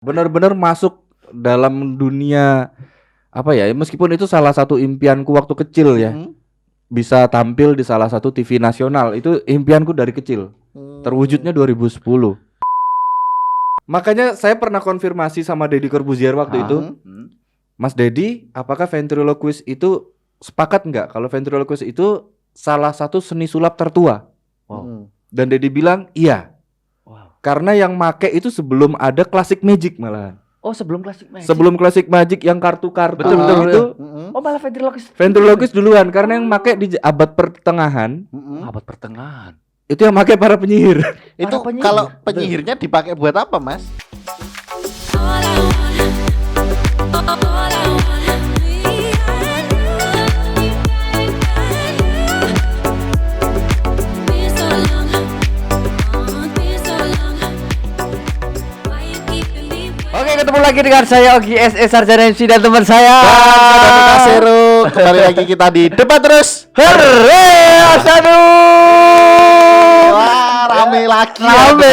benar-benar masuk dalam dunia apa ya? Meskipun itu salah satu impianku waktu kecil ya. Bisa tampil di salah satu TV nasional. Itu impianku dari kecil. Terwujudnya 2010. Makanya saya pernah konfirmasi sama Deddy Corbuzier waktu itu. Mas Deddy, apakah ventriloquist itu sepakat nggak kalau ventriloquist itu salah satu seni sulap tertua? Dan Deddy bilang iya. Karena yang make itu sebelum ada Classic Magic malahan. Oh, sebelum Classic Magic. Sebelum Classic Magic yang kartu-kartu Betul. itu. Oh, malah ventriloquist. Ventriloquist duluan karena yang make di abad pertengahan. Abad pertengahan. Itu yang make para penyihir. Itu penyihir. kalau penyihirnya dipakai buat apa, Mas? Oke, ketemu lagi dengan saya Ogi SE Sarjana MC dan teman saya Kasero. Kembali lagi kita di Debat Terus. Asadu. Wah, rame lagi. Rame.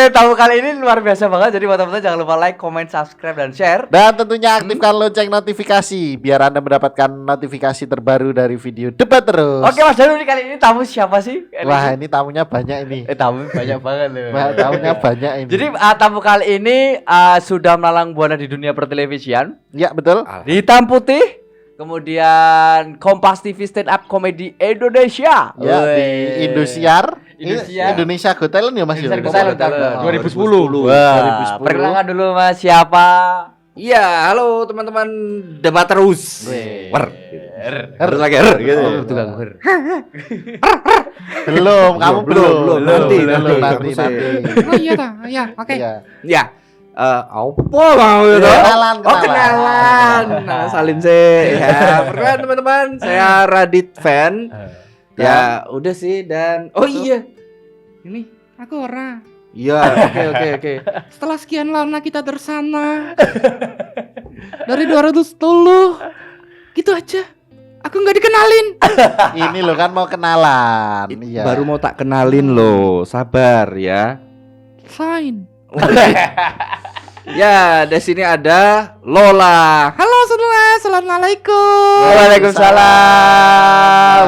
Tamu kali ini luar biasa banget. Jadi buat teman-teman jangan lupa like, comment, subscribe dan share. Dan tentunya aktifkan lonceng notifikasi biar Anda mendapatkan notifikasi terbaru dari video Debat Terus. Oke, Mas Danu, kali ini tamu siapa sih? Wah, ini tamunya banyak ini. Tamu banyak banget loh. Tamunya banyak ini. Jadi tamu kali ini sudah melalang buana di dunia pertelevisian. Ya, betul. Hitam putih. Kemudian Kompas TV Stand Up Comedy Indonesia. Ya, di Indosiar. Indosiar. Indonesia Got Talent ya, Mas. Indonesia Yo? Got Talent, 2010. Wah, 2010. Perkenalkan dulu Mas, siapa? Iya, halo teman-teman Debat Terus. Harus lagi gitu. Belum, kamu belum. Nanti. Oh iya dah, ya, oke. Iya. Ya. Apa mau itu? Kenalan. Oh, kenalan. Nah, salim sih. Ya, perkenalkan teman-teman, saya Radit Fan. Ya, udah sih dan oh iya. Ini Aku ora. iya, oke. Setelah sekian lama kita bersama dari 2010, gitu aja. Aku nggak dikenalin. Ini lo kan mau kenalan. Iya. baru mau tak kenalin loh. Sabar ya. Fine. Ya, di sini ada Lola. Halo saudara, assalamualaikum. Waalaikumsalam.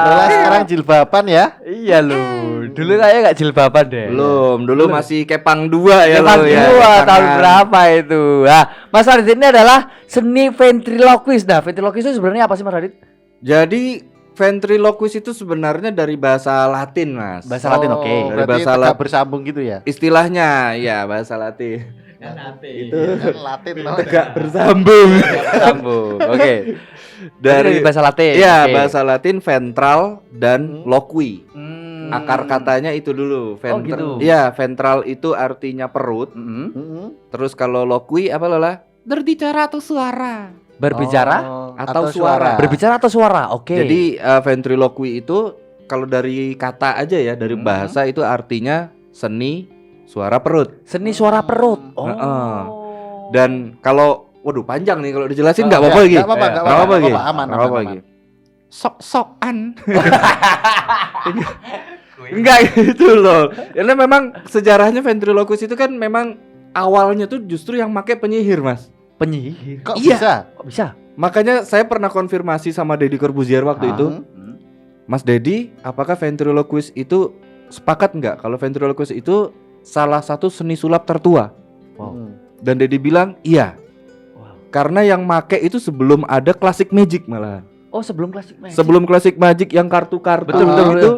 Lola sekarang jilbaban ya? Iya loh. Dulu kayak enggak jilbaban deh. Dulu masih kepang 2 ya Kepang lo ya. dua tahun Kepangan. berapa itu? Nah, Mas Radit ini adalah seni ventriloquist. Nah, ventriloquist itu sebenarnya apa sih Mas Radit? Jadi ventriloquist itu sebenarnya dari bahasa Latin, Mas. Bahasa Latin, oke. Dari Berarti bahasa tegak bersambung gitu ya? Istilahnya, ya bahasa Latin. Itu kan Latin loh. Tegak bersambung. Sambung. Oke. Dari bahasa Latin. Iya, Oke. bahasa Latin ventral dan loqui. Akar katanya itu dulu. gitu. Iya, ventral itu artinya perut. Terus kalau loqui apa Lola? Berbicara atau suara? Berbicara atau suara. Berbicara atau suara? Oke. Jadi ventriloqui itu kalau dari kata aja ya, dari bahasa itu artinya seni suara perut. seni suara perut. Oh. Heeh. Dan kalau waduh panjang nih kalau dijelasin nggak apa-apa lagi. Nggak apa-apa, Nggak apa-apa lagi. aman, Nggak apa-apa aman. lagi. Sok-sokan. Enggak gitu loh. Karena memang sejarahnya ventriloquist itu kan memang awalnya tuh justru yang make penyihir, Mas. Penyihir. Kok Iya. bisa? Kok bisa? Makanya saya pernah konfirmasi sama Deddy Corbuzier waktu itu. Mas Deddy, apakah ventriloquist itu sepakat nggak kalau ventriloquist itu salah satu seni sulap tertua? Dan Deddy bilang iya. Karena yang make itu sebelum ada Classic Magic malahan. Oh, sebelum Classic Magic. Sebelum Classic Magic yang kartu-kartu Betul. itu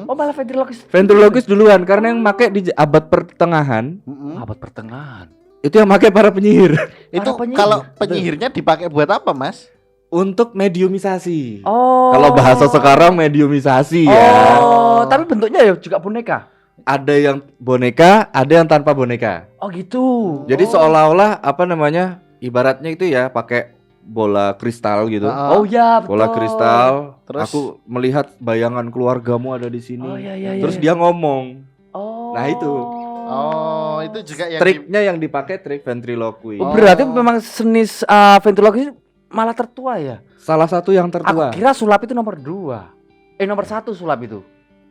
Oh, malah ventriloquist. ventriloquist duluan karena yang make di abad pertengahan Abad pertengahan. itu yang make para penyihir Itu Para penyihir. kalau penyihirnya dipakai buat apa, Mas? untuk mediumisasi. Oh. Kalau bahasa sekarang mediumisasi ya. Oh, tapi bentuknya ya juga boneka. Ada yang boneka, ada yang tanpa boneka. Oh, gitu. Jadi seolah-olah apa namanya? Ibaratnya itu ya pakai bola kristal gitu. Oh ya, betul. Bola kristal. Terus? Aku melihat bayangan keluargamu ada di sini. Oh iya. Terus dia ngomong. Oh. Nah, itu. Oh, itu juga yang Triknya yang dipakai trik ventriloquy. Oh, berarti memang seni ventriloquist malah tertua ya? Salah satu yang tertua. Aku kira sulap itu nomor 2. Nomor 1 sulap itu.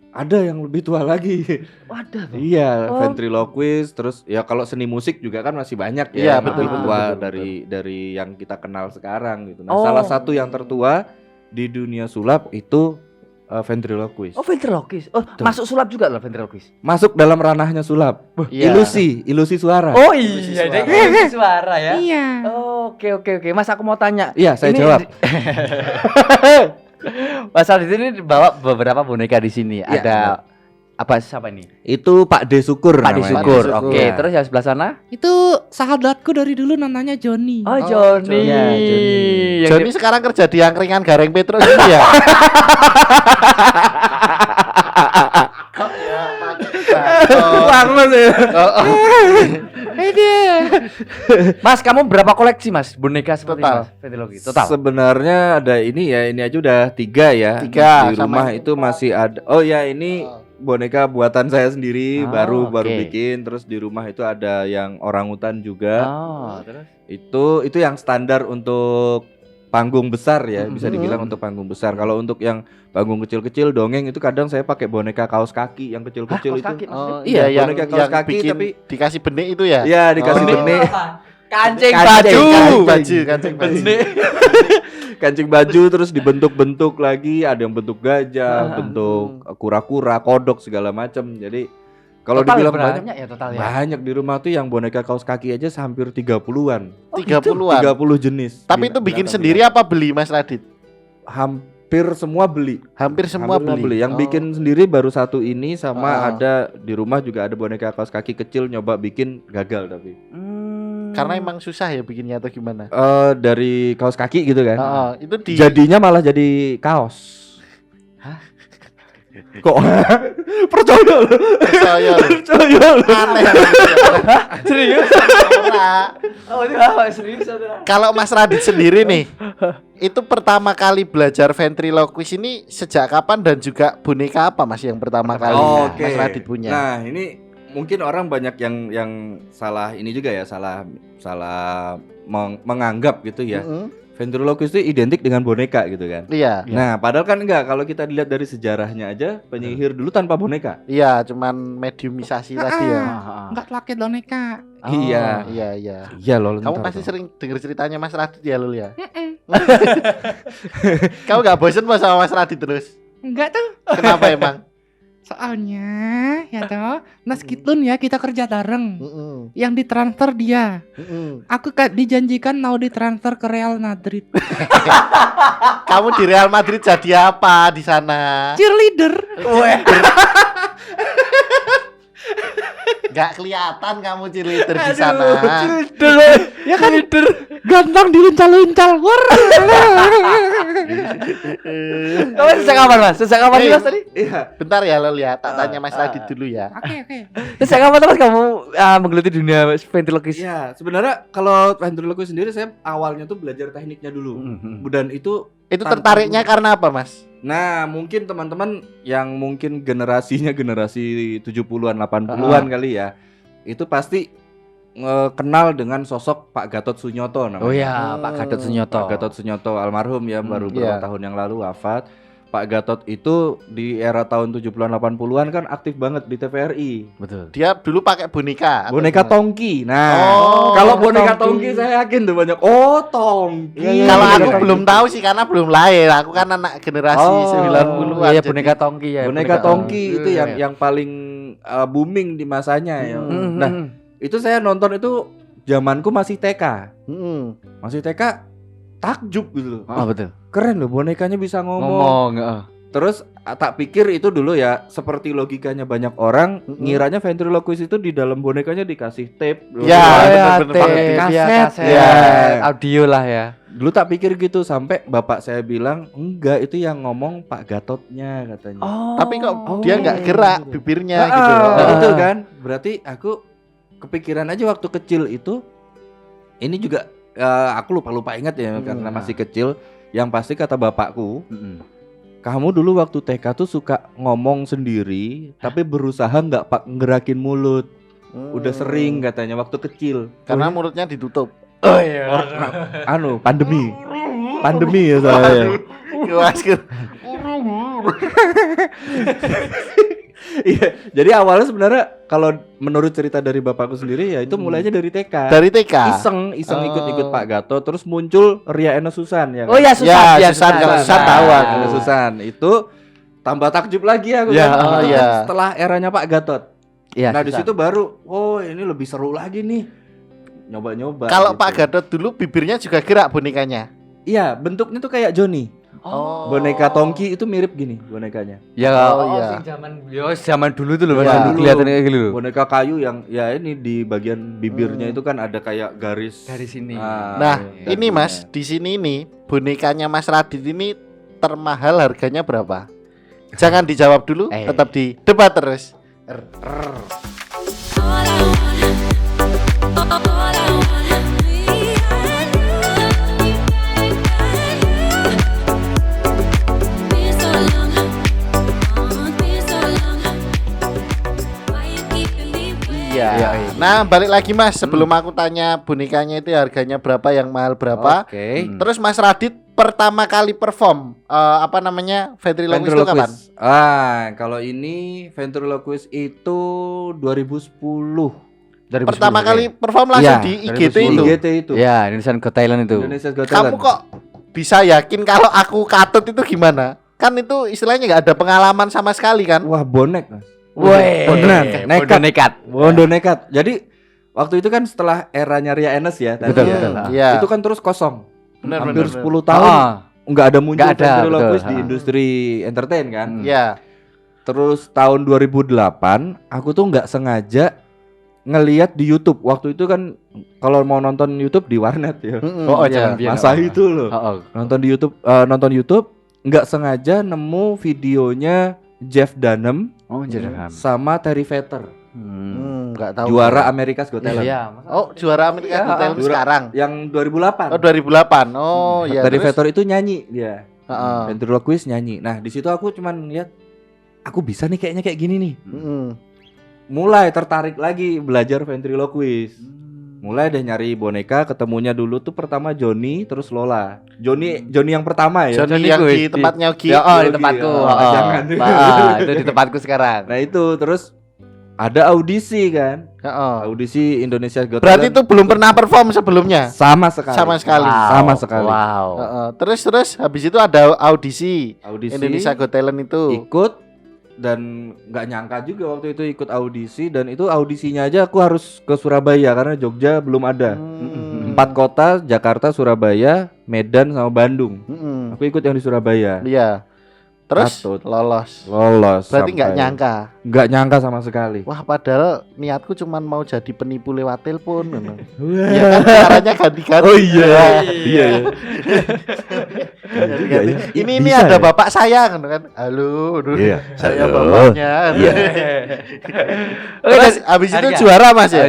Ada yang lebih tua lagi. Waduh. Iya, Oh. ventriloquist, terus ya kalau seni musik juga kan masih banyak ya Iya, yang betul, lebih betul, tua betul, dari yang kita kenal sekarang gitu. Nah, Oh. salah satu yang tertua di dunia sulap itu ventriloquist. Oh, ventriloquist. Oh, Betul. masuk sulap juga loh ventriloquist. Masuk dalam ranahnya sulap. Iya. Ilusi suara. Oh Ilusi iya, suara. jadi ilusi suara ya. Iya. Oke. Mas aku mau tanya. Iya, saya Ini- jawab. Mas Adit ini bawa beberapa boneka di sini. Iya, Ada apa siapa ini? Itu Pak D Syukur Pak D namanya. Syukur. Pak D Syukur. Oke, Iya. terus yang sebelah sana? Itu sahabatku dari dulu namanya Joni. Oh, Joni. Iya, Joni. Yang Joni sekarang kerja di angkringan Gareng Petro ini ya. Kok ya Banget ya. Mas, kamu berapa koleksi Mas boneka seperti Total. Mas? Ventriloquist. Total. Sebenarnya ada ini ya, ini aja udah 3 ya. 3, Di sama rumah ini itu 4. masih ada. Oh ya, ini boneka buatan saya sendiri, Oh, baru oke. bikin. Terus di rumah itu ada yang orangutan juga. Oh, terus. Itu yang standar untuk panggung besar ya, bisa dibilang Mhm. untuk panggung besar. Kalau untuk yang panggung kecil-kecil dongeng itu kadang saya pakai boneka kaos kaki yang kecil-kecil Kaos itu. kaki maksudnya? Oh Iya, iya, boneka yang kaos kaki bikin tapi dikasih benik itu ya. ya dikasih Oh. benih, Kancing Kancing, baju. kancing baju. kancing baju terus dibentuk-bentuk lagi, ada yang bentuk gajah, Ah. bentuk kura-kura, kodok segala macam. Jadi kalau Total dibilang berapa banyak, ya total ya? banyak di rumah tuh yang boneka kaos kaki aja hampir 30-an. 30-an. 30 jenis. Tapi itu bikin Binatang-binatang. sendiri apa beli Mas Radit? Hampir semua beli. Hampir semua Hampir beli. Yang Oh. bikin sendiri baru satu ini, sama Oh. ada di rumah juga ada boneka kaos kaki kecil, nyoba bikin gagal tapi Karena emang susah ya bikinnya atau gimana? dari kaos kaki gitu kan. Oh, itu di Jadinya malah jadi kaos. Kok percaya loh. Saya loh. Percaya loh. Aneh. Serius? Ora. Oh, itu apa? Serius ada. Kalau Mas Radit sendiri nih, itu pertama kali belajar ventriloquist ini sejak kapan dan juga boneka apa Mas yang pertama kali Oke. Mas Radit punya? Nah, ini mungkin orang banyak yang salah ini juga ya, salah menganggap gitu ya. Mm-mm. Ventriloquist itu identik dengan boneka gitu kan. Iya. Nah, padahal kan enggak. Kalau kita dilihat dari sejarahnya aja, penyihir dulu tanpa boneka. Iya, cuman mediumisasi tadi ya. Enggak pakai boneka. Oh. Iya. Iya, iya. Iya loh. Kamu pasti sering denger ceritanya Mas Radit ya, Lul ya? Mm-mm. Kamu gak bosen Mas sama Mas Radit terus? Enggak tuh. Kenapa emang? Soalnya ya toh, meskipun ya kita kerja bareng, Mm-mm. yang ditransfer dia. Mm-mm. Aku dijanjikan mau ditransfer ke Real Madrid. Kamu di Real Madrid jadi apa di sana? Cheerleader. Gak kelihatan kamu cheerleader di sana. Ya kan ganteng diluncal-luncal. Wur. Kamu sejak kapan Mas? Sejak kapan sih Mas tadi? Iya. Bentar ya Lul ya, tak tanya Mas Radit dulu ya. Oke. Sejak kapan terus kamu menggeluti dunia ventriloquist? Iya, sebenarnya kalau ventriloquist sendiri saya awalnya tuh belajar tekniknya dulu. Dan itu Itu tertariknya karena apa Mas? nah, mungkin teman-teman yang mungkin generasinya generasi 70-an 80-an kali ya. Itu pasti kenal dengan sosok Pak Gatot Sunyoto namanya. Oh ya, Pak Gatot Sunyoto. Pak Gatot Sunyoto almarhum ya, baru iya. beberapa tahun yang lalu wafat. Pak Gatot itu di era tahun 70-an 80-an kan aktif banget di TVRI. Betul. Dia dulu pakai boneka. atau Boneka gimana? Tongki. Nah, Oh, kalau boneka Tongki. Tongki saya yakin tuh banyak. Oh, Tongki. Iya, iya, Kalau iya, aku iya. belum tahu sih karena belum lahir. Aku kan anak generasi Oh, 90-an. Iya, jadi- boneka Tongki ya. Boneka Tongki itu Iya, yang iya. yang paling booming di masanya ya. Mhm. Nah, itu saya nonton itu zamanku masih TK. Mm-mm. Masih TK takjub gitu loh. Oh, betul. Keren loh bonekanya bisa ngomong. Ngomong. Terus tak pikir itu dulu ya seperti logikanya banyak orang ngiranya ventriloquist itu di dalam bonekanya dikasih tape. Ya, bener-bener tape, pakai kaset, kaset. ya, Ya. audio lah ya. Dulu tak pikir gitu sampai bapak saya bilang enggak, itu yang ngomong Pak Gatotnya katanya. Oh. Tapi kok dia nggak gerak bibirnya Ah, gitu. nah, Ah. itu kan berarti aku kepikiran aja waktu kecil itu. Ini juga aku lupa ingat ya karena masih kecil. Yang pasti kata bapakku, kamu dulu waktu TK tuh suka ngomong sendiri tapi berusaha nggak ngerakin mulut. Udah sering katanya waktu kecil. Karena mulutnya ditutup. Oh iya. Pandemi ya saya. Masker. Iya, jadi awalnya sebenarnya kalau menurut cerita dari bapakku sendiri ya itu mulainya dari TK. Dari TK. Iseng ikut-ikut Pak Gatot, terus muncul Ria Ena Susan ya. Oh ya, Susan. Ya, Susan, kalau Susan tahu aku. Ena Susan itu tambah takjub lagi aku Ya, kan. oh, Itu ya. kan setelah eranya Pak Gatot. Iya. Nah, di Susan. situ baru oh ini lebih seru lagi nih. Nyoba-nyoba. Kalau gitu. Pak Gatot dulu bibirnya juga gerak bonekanya. Iya, bentuknya tuh kayak Joni. Oh. Boneka Tongki itu mirip gini bonekanya. Ya, Oh, iya. zaman dulu tuh loh, Iya. masih kelihatan kayak gitu loh. Boneka kayu yang ya ini di bagian bibirnya itu kan ada kayak garis Dari sini. Nah, iya. ini Mas, di sini ini bonekanya Mas Radit ini termahal harganya berapa? Jangan dijawab dulu, tetap di debat terus. Iya. Iya. Nah, balik lagi Mas, sebelum aku tanya bonekanya itu harganya berapa, yang mahal berapa? Oke. Terus Mas Radit pertama kali perform apa namanya? Ventriloquist itu kapan? Kalau ini ventriloquist itu 2010. Pertama kali perform langsung Iya, di IGT itu. IGT itu. Ya, Indonesian Got Talent itu. Indonesia Got Kamu Talent. kok bisa yakin kalau aku katut itu gimana? Kan itu istilahnya nggak ada pengalaman sama sekali kan? Wah, bonek, Mas. Woi, Beneran, nekat. nekat. Bondo nekat. Jadi waktu itu kan setelah eranya Ria Enes ya tadi Betul, ya. betul. Iya. Itu kan terus kosong. Benar, Hampir benar, 10 tahun nggak ada muncul Nggak ada, ventriloquist betul. di industri entertain kan. Iya. Terus tahun 2008 aku tuh nggak sengaja ngelihat di YouTube. Waktu itu kan kalau mau nonton YouTube di warnet ya. Oh, iya. jangan biar. Masa itu loh. Oh, Nonton di YouTube nggak sengaja nemu videonya Jeff Dunham jangan. sama Terry Vetter, Nggak tahu. juara America's Got Talent. Iya, Oh, juara Amerika Iya, Got Talent juara- sekarang. Yang 2008. Oh, 2008. Oh, iya. Terry terus? Vetter itu nyanyi dia. Heeh. Ventriloquist nyanyi. Nah, di situ aku cuman lihat aku bisa nih kayaknya kayak gini nih. Mulai tertarik lagi belajar ventriloquist. Mulai deh nyari boneka, ketemunya dulu tuh pertama Johnny, terus Lola. Johnny yang pertama ya. Johnny Johnny yang Quiz di tempatnya Ogi. Ya, di Yogi, tempatku. ya. Oh, Jangan. itu di tempatku sekarang. Nah, itu terus ada audisi kan. Heeh. Audisi Indonesia Got Berarti itu Talent. belum pernah perform sebelumnya. sama sekali. Sama sekali. Wow. Sama sekali. Wow. Heeh. Terus habis itu ada audisi Audisi Indonesia Got Talent itu. ikut dan nggak nyangka juga waktu itu ikut audisi, dan itu audisinya aja aku harus ke Surabaya karena Jogja belum ada. 4 kota, Jakarta, Surabaya, Medan sama Bandung. Aku ikut yang di Surabaya. Iya. Terus Patut. lolos. Lolos. Berarti nggak sampai- nyangka. nggak nyangka sama sekali. Wah, padahal niatku cuman mau jadi penipu lewat telepon. Wah. Ya kan caranya ganti-ganti. Oh iya. Iya. Ganti-ganti. Iya, Ini bisa ada ya? bapak saya kan. Halo, aduh. Iya. Saya Halo. bapaknya. Iya. Terus habis itu Harga. juara Mas ya?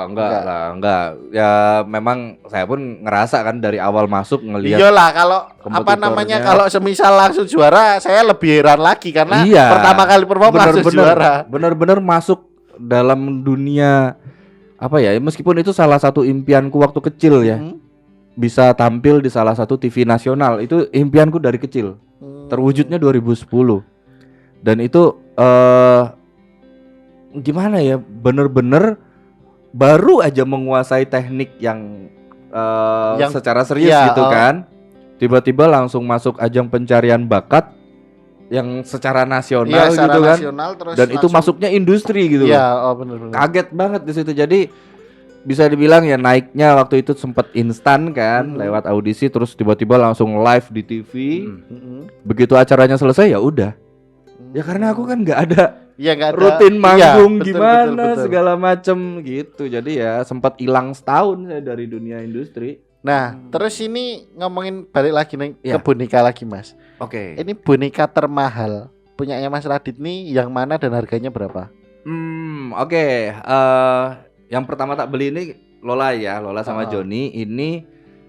Enggak lah, enggak. Ya memang saya pun ngerasa kan dari awal masuk ngelihat Iyalah, kalau apa kompetitornya. namanya, kalau semisal langsung juara saya lebih heran lagi karena Iya. pertama kali perform langsung juara. Bener-bener masuk dalam dunia apa ya? Meskipun itu salah satu impianku waktu kecil ya, bisa tampil di salah satu TV nasional. Itu impianku dari kecil. Terwujudnya 2010. Dan itu gimana ya? Bener-bener baru aja menguasai teknik yang Yang- secara serius iya, gitu kan. Tiba-tiba langsung masuk ajang pencarian bakat yang secara nasional Iya, secara gitu kan. nasional, terus Dan itu langsung- masuknya industri gitu loh. Iya, oh benar-benar. Kaget banget di situ. Jadi bisa dibilang ya naiknya waktu itu sempat instan kan, lewat audisi terus tiba-tiba langsung live di TV. Begitu acaranya selesai ya udah. Ya karena aku kan nggak ada Iya, nggak ada rutin iya, manggung betul, gimana betul. segala macem gitu. Jadi ya sempat hilang setahun saya dari dunia industri. Nah, terus ini ngomongin balik lagi nih Iya. ke boneka lagi, Mas. Oke. Ini boneka termahal punyanya Mas Radit nih yang mana dan harganya berapa? Oke. Yang pertama tak beli ini Lola ya, Lola sama Johnny. Ini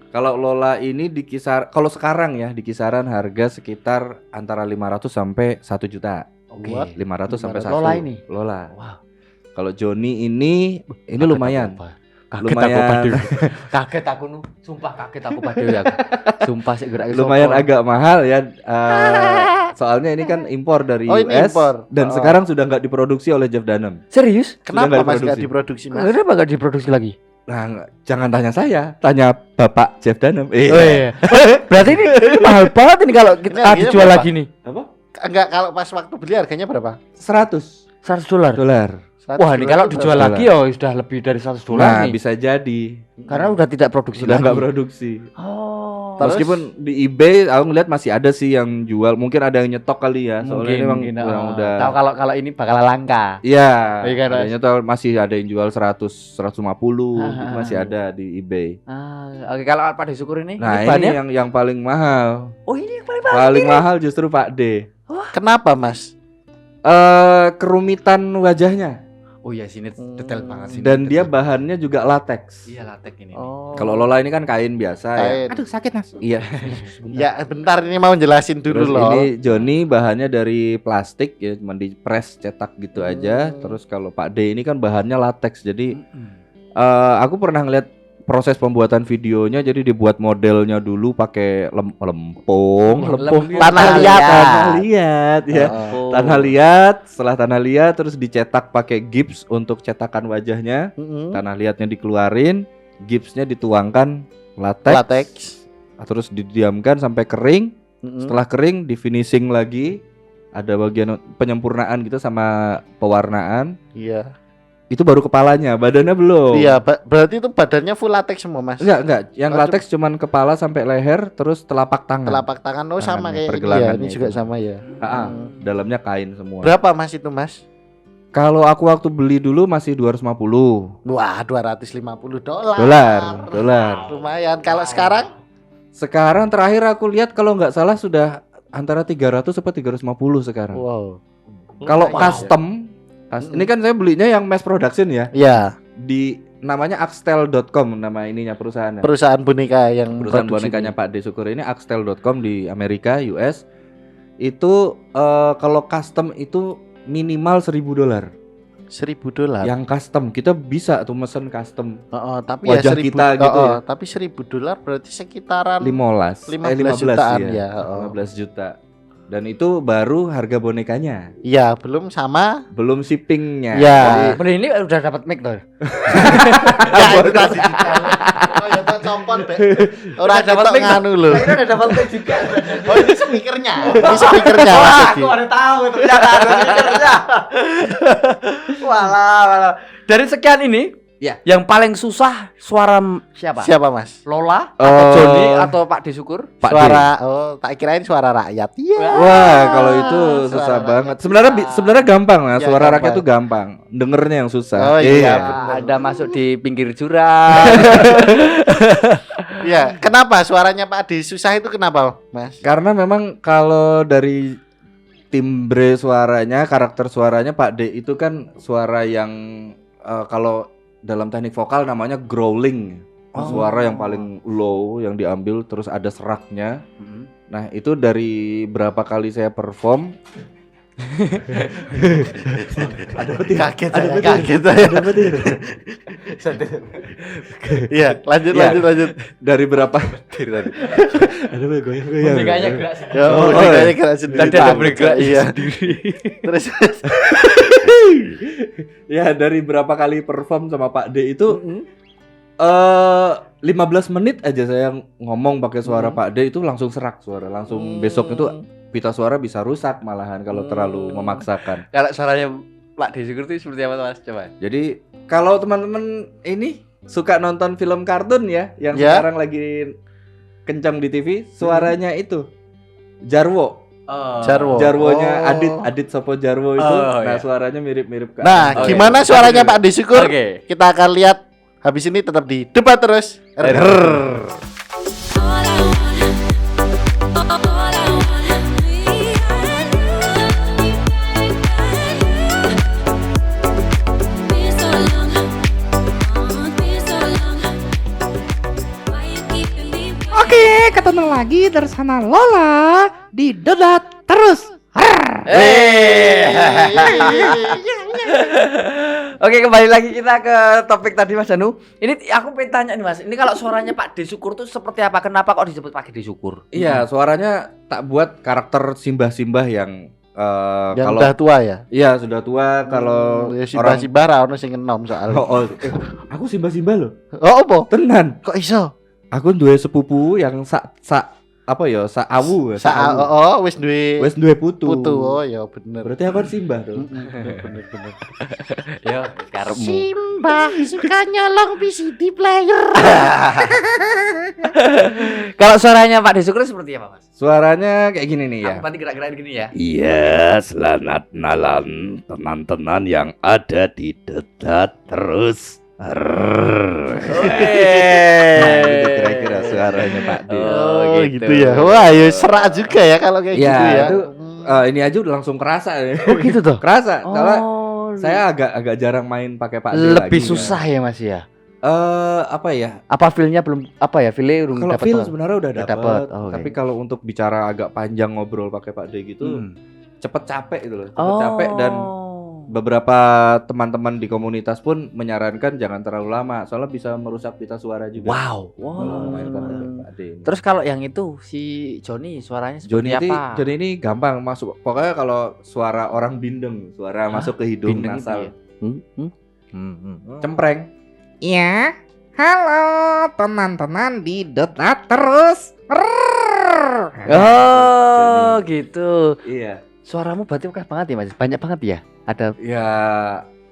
kalau Lola ini kalau sekarang ya di kisaran harga sekitar antara 500 sampai 1 juta. Oke. 500 sampai 1. Lola ini? Lola. Wow. Kalau Johnny ini lumayan. Kaget Lumayan. aku padu. Kaget aku nu, sumpah kaget aku padu ya. Sumpah sih gerak Lumayan agak mahal ya. Soalnya ini kan impor dari Oh, ini US impor. dan Oh. sekarang sudah nggak diproduksi oleh Jeff Dunham. Serius? Kenapa nggak Mas nggak diproduksi. diproduksi Mas? Kenapa nggak diproduksi lagi? Nah, jangan tanya saya, tanya Bapak Jeff Dunham. Oh iya. Berarti ini mahal banget ini kalau kita Ini harganya dijual berapa? lagi nih. Apa? Enggak, kalau pas waktu beli harganya berapa? 100 $100. dolar. 100 Wah, ini kalau dolar. dijual $100. lagi ya sudah lebih dari $100 Nah, nih. bisa jadi. Karena udah tidak produksi Sudah lagi. nggak produksi. Oh. Terus? Meskipun di eBay aku ngeliat masih ada sih yang jual. Mungkin ada yang nyetok kali ya. Soalnya ini memang udah. Tahu kalau ini bakal langka. Iya. Iya kan, Mas? Adanya tuh masih ada yang jual 100, 150 Ah, itu ah, masih ada di eBay. Oke, kalau Pak De Syukur ini Nah, bahannya? ini yang paling mahal. Oh, ini yang paling mahal. Paling mahal justru Pak D. Kenapa Mas? Kerumitan wajahnya Oh iya, sini detail banget sini. dan dia bahannya juga latex. Iya, latek ini. Oh. Kalau Lola ini kan kain biasa ya. Kain. Aduh sakit Mas. Iya. Ya, bentar ini mau jelasin dulu Terus loh. ini Johnny bahannya dari plastik ya, cuma di press cetak gitu aja. Terus kalau Pak D ini kan bahannya latex. Jadi aku pernah ngeliat proses pembuatan videonya, jadi dibuat modelnya dulu pakai lempung Tanah liat. tanah liat ya. Oh. Tanah liat, setelah tanah liat terus dicetak pakai gips untuk cetakan wajahnya. Mm-mm. Tanah liatnya dikeluarin, gipsnya dituangkan latex, Latex. terus didiamkan sampai kering. Mm-mm. Setelah kering di finishing lagi, ada bagian penyempurnaan gitu sama pewarnaan. Iya. Itu baru kepalanya, badannya belum. Iya, berarti itu badannya full latex semua, Mas. Enggak, yang Oh, latex cuman kepala sampai leher terus telapak tangan. Telapak tangan sama Tangannya, kayak ini ya. pergelangannya Ini juga itu. sama ya. Dalamnya kain semua. Berapa Mas itu, Mas? Kalau aku waktu beli dulu masih 250 Wah, $250. dolar. Lumayan. Kalau sekarang Sekarang terakhir aku lihat kalau nggak salah sudah antara 300 sampai 350 sekarang. wow. Kalau Lumayan. custom, ini kan saya belinya yang mass production ya. Ya, Di namanya Axtel.com nama ininya perusahaannya. perusahaan boneka yang Perusahaan produksi bonekanya ini. Pak D Syukur ini Axtel.com di Amerika, US. Itu kalau custom itu minimal $1.000. $1.000. Yang custom kita bisa tuh mesen custom Tapi wajah ya 1.000 kita gitu ya. Tapi $1.000 berarti sekitaran 15 15 jutaan ya. ya. 15 juta. Dan itu baru harga bonekanya, Iya, belum sama. belum shippingnya. Ya. Bener, ini udah dapat mic tuh. Ya, itu tadi. Oh, ya tak compon, Be. Ora Udah dapat ketok mic, nganu lho. Ini udah dapat mic juga. Oh, ini speakernya. Ini speakernya Mas Edi. Aku ada tahu ternyata ada speakernya. Walah. Dari sekian ini, Ya. yang paling susah suara siapa? Siapa, Mas? Lola atau Johnny atau Pak D Syukur? Pak D. Suara tak kirain suara rakyat. Iya. Wah, kalau itu suara susah rakyat banget. susah. Sebenarnya gampang lah. Ya, Suara gampang. rakyat tuh gampang. Dengernya yang susah. Oh, iya, Ya, bener. ada masuk di pinggir jurang. Iya, kenapa suaranya Pak Adi susah itu kenapa, Mas? Karena memang kalau dari timbre suaranya, karakter suaranya Pak D itu kan suara yang kalau dalam teknik vokal namanya growling. Suara yang paling low yang diambil terus ada seraknya. Nah, itu dari berapa kali saya perform Kaget saya. Iya, lanjut. dari berapa ada goyang-goyang. Bonekanya gerak sendiri. Ya, Oh, bonekanya gerak sendiri. Tadi ada bergerak Iya. sendiri. Terus Ya, dari berapa kali perform sama Pak D itu 15 menit aja saya ngomong pakai suara Pak D itu langsung serak suara, langsung besok itu pita suara bisa rusak malahan kalau terlalu memaksakan. Kalau suaranya Pak D Syukur itu seperti apa, Mas? Coba. Jadi kalau teman-teman ini suka nonton film kartun ya, yang Ya. sekarang lagi kencang di TV, suaranya itu Jarwo. Jarwo. Jarwonya Oh. Adit Sopo Jarwo itu. Oh, Nah, iya. suaranya mirip-mirip kan. Nah, Oke. gimana suaranya Pak Adi Syukur? Oke. Kita akan lihat habis ini tetap di debat terus. All I want, all I want is me and you. Been so long, been so long. Why you keeping me waiting? Oke, ketemu lagi dari sana Lola di Debat Terus. Oke, kembali lagi kita ke topik tadi Mas Danu. Ini aku pengen tanya nih Mas. Ini kalau suaranya Pak D Syukur tuh seperti apa? Kenapa kok disebut Pak D Syukur? Iya, suaranya tak buat karakter simbah-simbah yang Yang kalau udah tua ya. iya sudah tua kalau Ya orang Simbah ra ono sing enom soalnya. aku simbah-simbah loh. Oh, apa? Tenan. Kok iso? Aku duwe sepupu yang sak apa ya, sak awu, Sa wis duwe wis duwe putu. putu. Oh ya bener. Berarti aku kan simbah tuh. Bener. Ya, karepmu. Simbah suka nyolong PCD player. Kalau suaranya Pak D Syukur seperti apa Mas? Suaranya kayak gini nih ya. Aku berarti gerak-gerak gini ya. Iya, selamat malam teman-teman yang ada di Dedat Terus. Nah, gitu kira-kira suaranya Pak D. Oh gitu ya. Wah, ya serak juga ya kalau kayak Ya, gitu ya. itu ini aja udah langsung kerasa nih. Oh gitu tuh. Kerasa. Soalnya Oh, saya agak jarang main pakai Pak D lebih lagi, susah kan. ya Mas ya. Apa ya? Apa feel-nya belum apa ya? Feel-nya belum Kalau dapat. feel Mas? sebenarnya udah Udah dapat. dapet, oh, oke. Tapi kalau untuk bicara agak panjang ngobrol pakai Pak D gitu, cepet capek gitu loh. Cepet capek dan beberapa teman-teman di komunitas pun menyarankan jangan terlalu lama, soalnya bisa merusak pita suara juga. Wow. Kalau mainkan pakai Pak D ini. Terus kalau yang itu si Joni suaranya Joni seperti ini, apa? Joni ini gampang masuk. Pokoknya kalau suara orang bindeng, suara masuk ke hidung Bindeng itu nasal, ya? cempreng. Ya, halo teman-teman di Dedat Terus. Oh, gitu. Iya. Suaramu berarti oke banget ya Mas. Banyak banget ya. Ada Ya.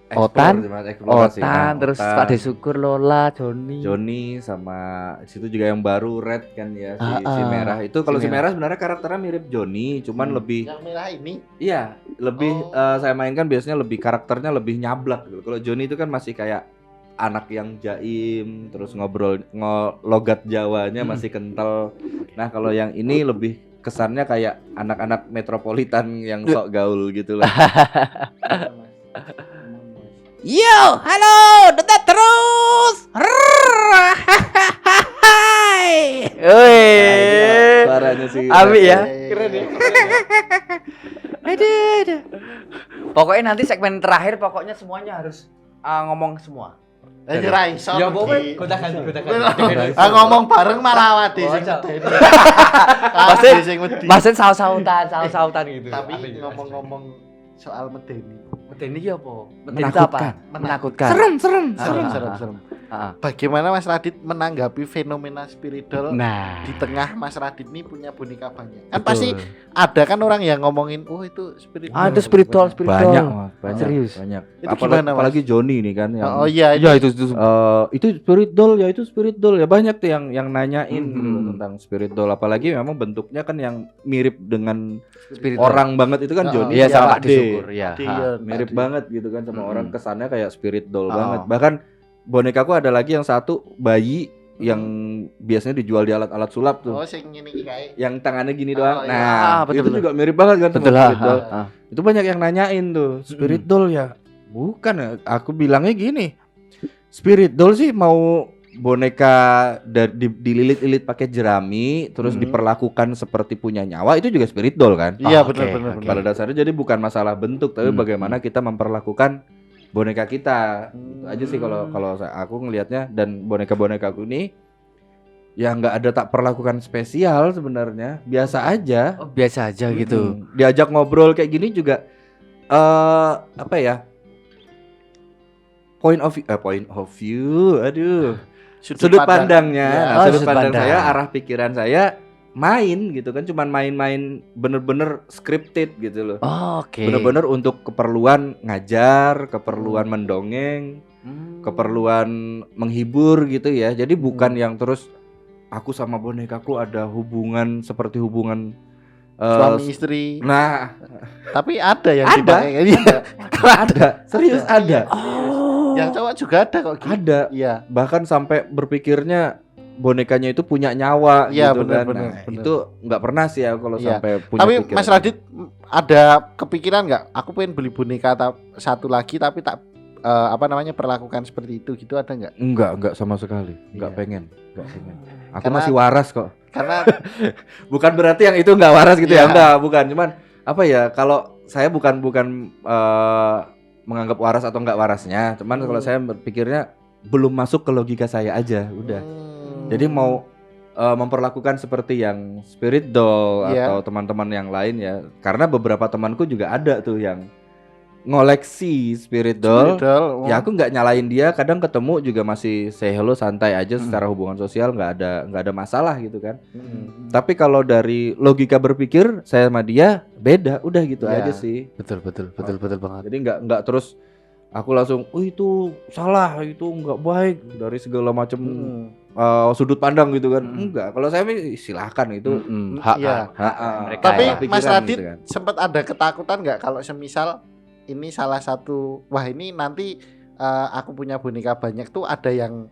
Otan, explore sih, Mas, eksplorasi. Otan, Nah, terus Otan, Pak De Syukur, Lola, Joni. Joni sama situ juga yang baru Red kan ya si Ah, Merah itu. Kalau si si Merah. Merah sebenarnya karakternya mirip Joni, cuman lebih Yang merah ini. iya, lebih Oh. saya mainkan biasanya lebih karakternya lebih nyablak gitu. Kalau Joni itu kan masih kayak anak yang jaim, terus ngobrol logat Jawanya masih kental. Nah, kalau yang ini lebih kesannya kayak anak-anak metropolitan yang sok gaul gitu lah. Yo, halo Dedat Terus. Hai. Woi. Suaranya sih Abi ya. Keren ya. Aduh. Pokoknya nanti segmen terakhir pokoknya semuanya harus ngomong semua. Rai, so. Ya, pokoknya godakan. Ngomong bareng malah awake sing medeni. Pasti Sing wedi. Maksud saut-sautan gitu. Tapi ngomong-ngomong soal medeni. Medeni ki apa? Medeni itu apa? Menakutkan. Serem. Serem. Ah. Bagaimana Mas Radit menanggapi fenomena spiritual Nah, di tengah Mas Radit ini punya boneka banyak? Kan betul. pasti ada kan orang yang ngomongin, oh itu spiritual. Ada spiritual. banyak, Mas, banyak. Serius? Banyak. Itu Apalagi, gimana, Mas? apalagi Joni nih kan yang Oh iya, Ya itu itu spirit doll ya, itu spirit doll ya, banyak tuh yang nanyain gitu loh Hmm. tentang spirit doll, apalagi memang bentuknya kan yang mirip dengan spiritual. orang banget itu kan Oh, Joni Iya Iya, sama Pak Pak D. De Syukur ya. Iya, Mirip Pak D. banget gitu kan sama Hmm. orang, kesannya kayak spirit doll Oh. banget. Bahkan bonekaku ada lagi yang satu bayi yang biasanya dijual di alat-alat sulap tuh. Oh sing ngene iki kae. Yang tangannya gini Oh, doang. iya. Nah, Betul, itu betul. juga mirip banget kan Betul sama lah. spirit doll. ah. Itu banyak yang nanyain tuh, spirit doll ya? Bukan ya, aku bilangnya gini. Spirit doll sih mau boneka dililit-lilit pakai jerami terus diperlakukan seperti punya nyawa, itu juga spirit doll kan? Iya oke, benar. oke. Pada dasarnya jadi bukan masalah bentuk tapi Hmm. bagaimana kita memperlakukan boneka kita. Itu aja sih kalau aku ngelihatnya, dan boneka-boneka aku ini ya nggak ada tak perlakukan spesial sebenarnya, biasa aja. Oh, biasa aja gitu. Diajak ngobrol kayak gini juga apa ya? Point of view, aduh. Sudut pandangnya. Iya. Nah, Oh, sudut sudut pandang pandang. saya, arah pikiran saya main gitu kan, cuman main-main bener-bener scripted gitu loh. Oh, oke. Bener-bener untuk keperluan ngajar, keperluan mendongeng, Hmm. keperluan menghibur gitu ya. Jadi bukan yang terus aku sama bonekaku ada hubungan seperti hubungan Suami istri. nah, Tapi ada yang Ada. dipakai kayak gitu. ada, serius ada. Oh. Yang cowok juga ada kok gitu. Ada. Iya. Bahkan sampai berpikirnya bonekanya itu punya nyawa Iya, gitu benar, kan. benar, Nah, benar. itu nggak pernah sih ya kalau Iya. sampai punya Tapi pikiran. Mas Radit ada kepikiran nggak? Aku pengen beli boneka satu lagi tapi tak perlakukan seperti itu gitu, ada nggak? Enggak sama sekali. Enggak Iya. pengen. Aku Karena- masih waras kok. Karena Bukan berarti yang itu nggak waras gitu Iya. ya, enggak, bukan. Cuman apa ya, kalau saya bukan menganggap waras atau enggak warasnya. Cuman kalau saya berpikirnya belum masuk ke logika saya aja, udah. Jadi mau memperlakukan seperti yang Spirit Doll Iya. atau teman-teman yang lain ya. Karena beberapa temanku juga ada tuh yang ngoleksi Spirit Doll. Ya aku nggak nyalain dia, kadang ketemu juga masih say hello santai aja secara hubungan sosial, nggak ada masalah gitu kan. Tapi kalau dari logika berpikir saya sama dia beda, udah gitu Iya. aja sih. Betul banget. Jadi nggak terus aku langsung, oh itu salah, itu nggak baik dari segala macam sudut pandang gitu kan. Enggak, kalau saya silahkan itu. Iya. Mereka Tapi ya. Mas Pikiran Radit gitu kan. sempat ada ketakutan nggak kalau semisal ini salah satu, wah ini nanti aku punya boneka banyak tuh ada yang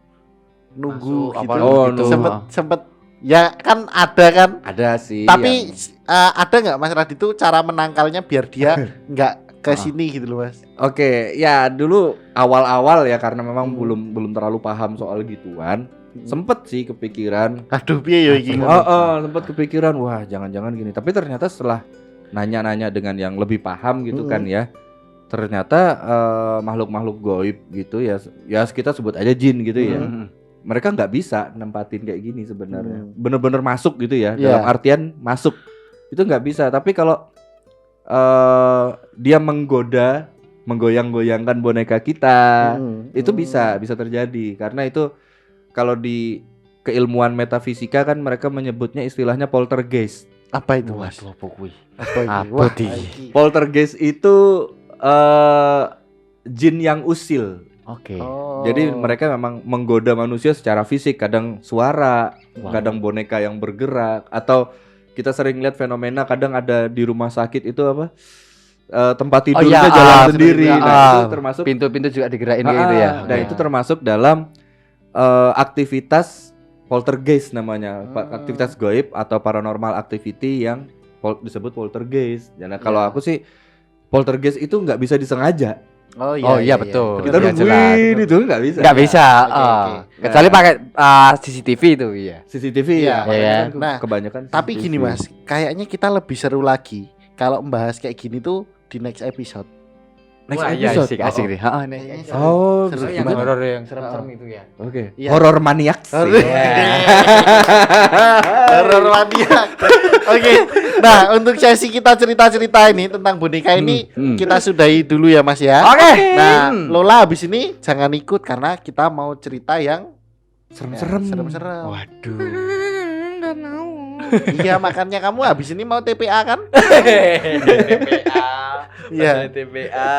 nunggu Masuk, gitu. apa Oh, gitu. nunggu. Sempet ya kan ada kan. Ada sih. Tapi yang- ada nggak Mas Radit tuh cara menangkalnya biar dia nggak ke sini gitu loh Mas. Oke, ya dulu awal-awal ya karena memang belum terlalu paham soal gituan. Sempet sih kepikiran. Aduh piye yo iki. Sempet kepikiran, wah jangan-jangan gini. Tapi ternyata setelah nanya-nanya dengan yang lebih paham gitu kan ya, ternyata makhluk-makhluk goib gitu ya, ya kita sebut aja jin gitu ya. Mereka nggak bisa nempatin kayak gini sebenarnya. Bener-bener masuk gitu ya, Iya. dalam artian masuk itu nggak bisa. Tapi kalau dia menggoda, menggoyang-goyangkan boneka kita, itu bisa terjadi. Karena itu kalau di keilmuan metafisika kan mereka menyebutnya istilahnya poltergeist. Apa itu Mas? Waduh, apa kuwi? Apa ini? Apa Wah, di- iki. Poltergeist itu jin yang usil. Oke. Oh. Jadi mereka memang menggoda manusia secara fisik, kadang suara, Wow. kadang boneka yang bergerak, atau kita sering lihat fenomena kadang ada di rumah sakit itu apa? Tempat tidurnya iya, jalan ah, sendiri. sebenarnya, Nah, itu ah, termasuk Pintu-pintu juga digerakin gitu ya. dan itu termasuk dalam aktivitas poltergeist namanya, aktivitas goib atau paranormal activity yang disebut poltergeist. Nah, kalau aku sih poltergeist itu nggak bisa disengaja. Oh Oh, iya, betul. Kita Iya, nungguin itu nggak bisa. Nggak bisa. Oke. Kecuali pakai CCTV itu, iya. CCTV Iya, ya, makanya iya. kan Nah, kebanyakan. Tapi CCTV. gini Mas, kayaknya kita lebih seru lagi kalau membahas kayak gini tuh di next episode. Next Wah, iya, episode. asik nih. Heeh, nih. Kayaknya Oh, seru bisa Yang gimana? horor yang serem-serem itu ya. Oke. Iya. Horor maniak sih. Horor maniak. Oke. Nah, untuk sesi kita cerita-cerita ini tentang boneka ini kita sudahi dulu ya Mas ya. Oke. Nah, Lola habis ini jangan ikut karena kita mau cerita yang Serem-serem. serem-serem. Waduh. Nggak mau. Iya, makanya kamu habis ini mau TPA kan? TPA. Iya. TPA.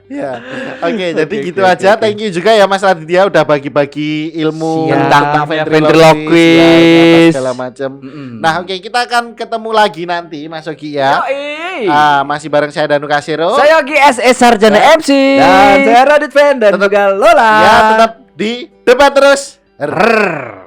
Iya. Oke, jadi gitu aja. Thank you juga ya Mas Raditya udah bagi-bagi ilmu Siap. tentang ventriloquist. ventriloquist segala macam. Mm-mm. Nah, oke, kita akan ketemu lagi nanti Mas Ogi ya. Yoi. Masih bareng saya Danu Kasiro. Saya Yogi SS Sarjana MC. Dan saya Radit Fan dan juga Lola. Ya, tetap di debat terus. Rrrr.